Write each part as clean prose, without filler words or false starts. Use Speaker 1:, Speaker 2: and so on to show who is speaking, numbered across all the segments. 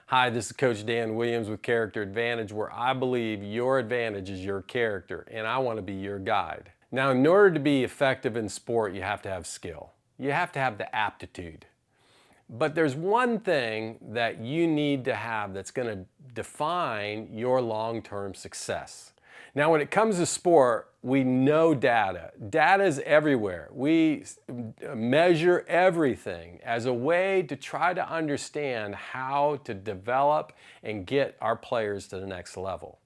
Speaker 1: Hi, this is Coach Dan Williams with Character Advantage, where I believe your advantage is your character, and I want to be your guide. Now, in order to be effective in sport, you have to have skill. You have to have the aptitude. But there's one thing that you need to have that's going to define your long-term success. Now, when it comes to sport, we know data. Data is everywhere. We measure everything as a way to try to understand how to develop and get our players to the next level.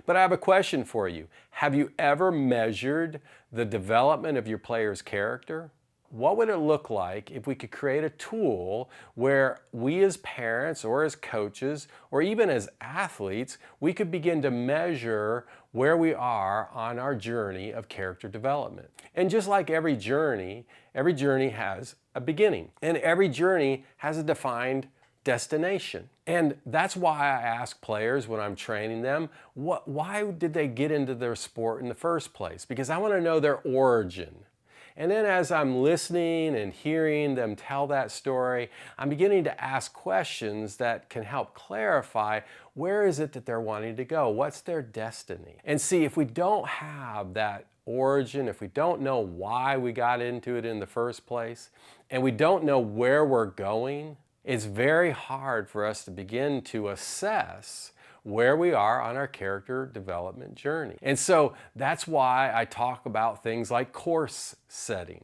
Speaker 1: But I have a question for you. Have you ever measured the development of your player's character? What would it look like if we could create a tool where we as parents or as coaches or even as athletes, we could begin to measure where we are on our journey of character development? And just like every journey has a beginning, and every journey has a defined destination. And that's why I ask players when I'm training them, why did they get into their sport in the first place? Because I want to know their origin. And then as I'm listening and hearing them tell that story, I'm beginning to ask questions that can help clarify where is it that they're wanting to go? What's their destiny? And see, if we don't have that origin, if we don't know why we got into it in the first place, and we don't know where we're going, it's very hard for us to begin to assess where we are on our character development journey. And so that's why I talk about things like course setting,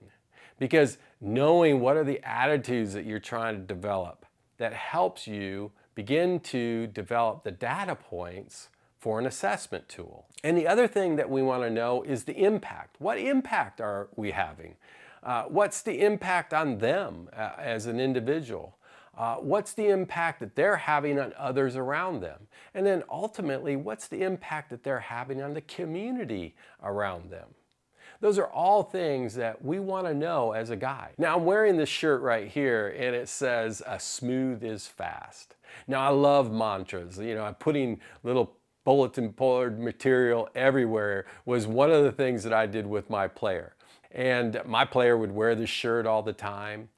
Speaker 1: because knowing what are the attitudes that you're trying to develop, that helps you begin to develop the data points for an assessment tool. And the other thing that we want to know is the impact. What impact are we having? What's the impact on them as an individual? What's the impact that they're having on others around them? And then ultimately, what's the impact that they're having on the community around them? Those are all things that we want to know as a guide. Now, I'm wearing this shirt right here, and it says, "Smooth is fast." Now, I love mantras. I'm putting little bulletin board material everywhere was one of the things that I did with my player. And my player would wear this shirt all the time.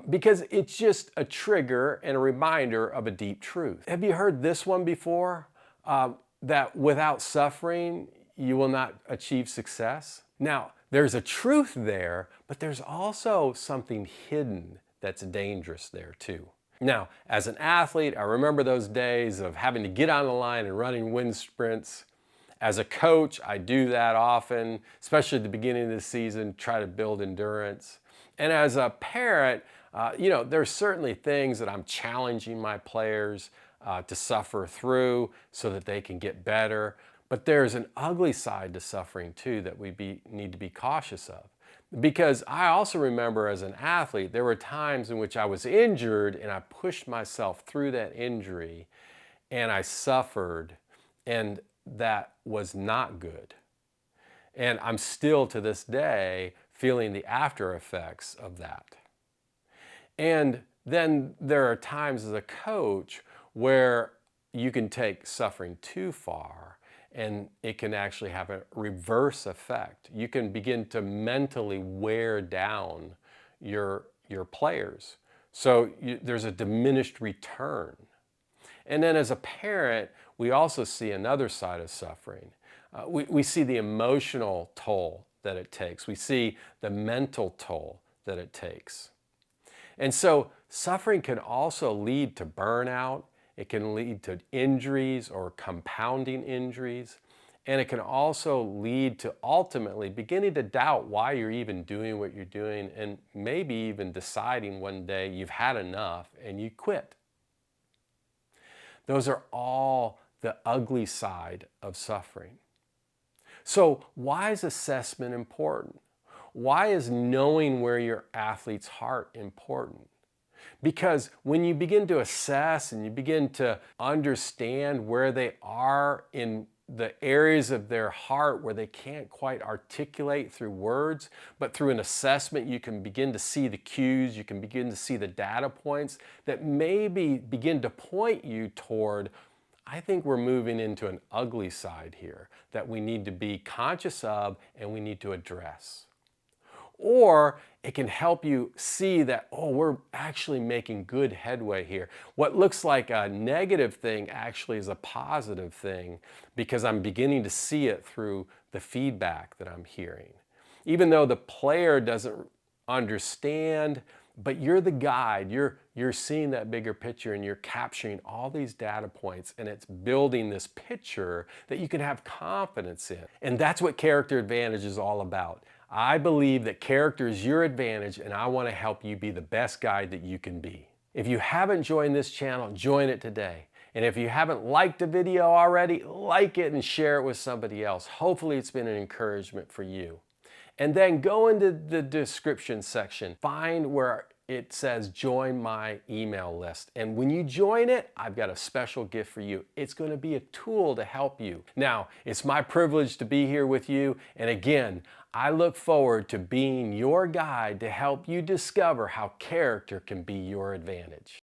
Speaker 1: Because it's just a trigger and a reminder of a deep truth. Have you heard this one before? That without suffering, you will not achieve success? Now, there's a truth there, but there's also something hidden that's dangerous there too. Now, as an athlete, I remember those days of having to get on the line and running wind sprints. As a coach, I do that often, especially at the beginning of the season, try to build endurance. And as a parent, there's certainly things that I'm challenging my players to suffer through so that they can get better. But there's an ugly side to suffering too that we need to be cautious of. Because I also remember as an athlete, there were times in which I was injured and I pushed myself through that injury and I suffered, and that was not good. And I'm still to this day feeling the after effects of that. And then there are times as a coach where you can take suffering too far and it can actually have a reverse effect. You can begin to mentally wear down your players. So there's a diminished return. And then as a parent, we also see another side of suffering. We see the emotional toll that it takes. We see the mental toll that it takes. And so suffering can also lead to burnout. It can lead to injuries or compounding injuries. And it can also lead to ultimately beginning to doubt why you're even doing what you're doing, and maybe even deciding one day you've had enough and you quit. Those are all the ugly side of suffering. So why is assessment important? Why is knowing where your athlete's heart important? Because when you begin to assess and you begin to understand where they are in the areas of their heart where they can't quite articulate through words, but through an assessment you can begin to see the cues, you can begin to see the data points that maybe begin to point you toward, I think we're moving into an ugly side here that we need to be conscious of and we need to address. or it can help you see that, oh, we're actually making good headway here. What looks like a negative thing actually is a positive thing because I'm beginning to see it through the feedback that I'm hearing. Even though the player doesn't understand, but you're the guide, you're seeing that bigger picture and you're capturing all these data points and it's building this picture that you can have confidence in. And that's what character advantage is all about. I believe that character is your advantage and I want to help you be the best guide that you can be. If you haven't joined this channel, join it today. And if you haven't liked the video already, like it and share it with somebody else. Hopefully it's been an encouragement for you. And then go into the description section, find where it says join my email list. And when you join it, I've got a special gift for you. It's going to be a tool to help you. Now, it's my privilege to be here with you. And again, I look forward to being your guide to help you discover how character can be your advantage.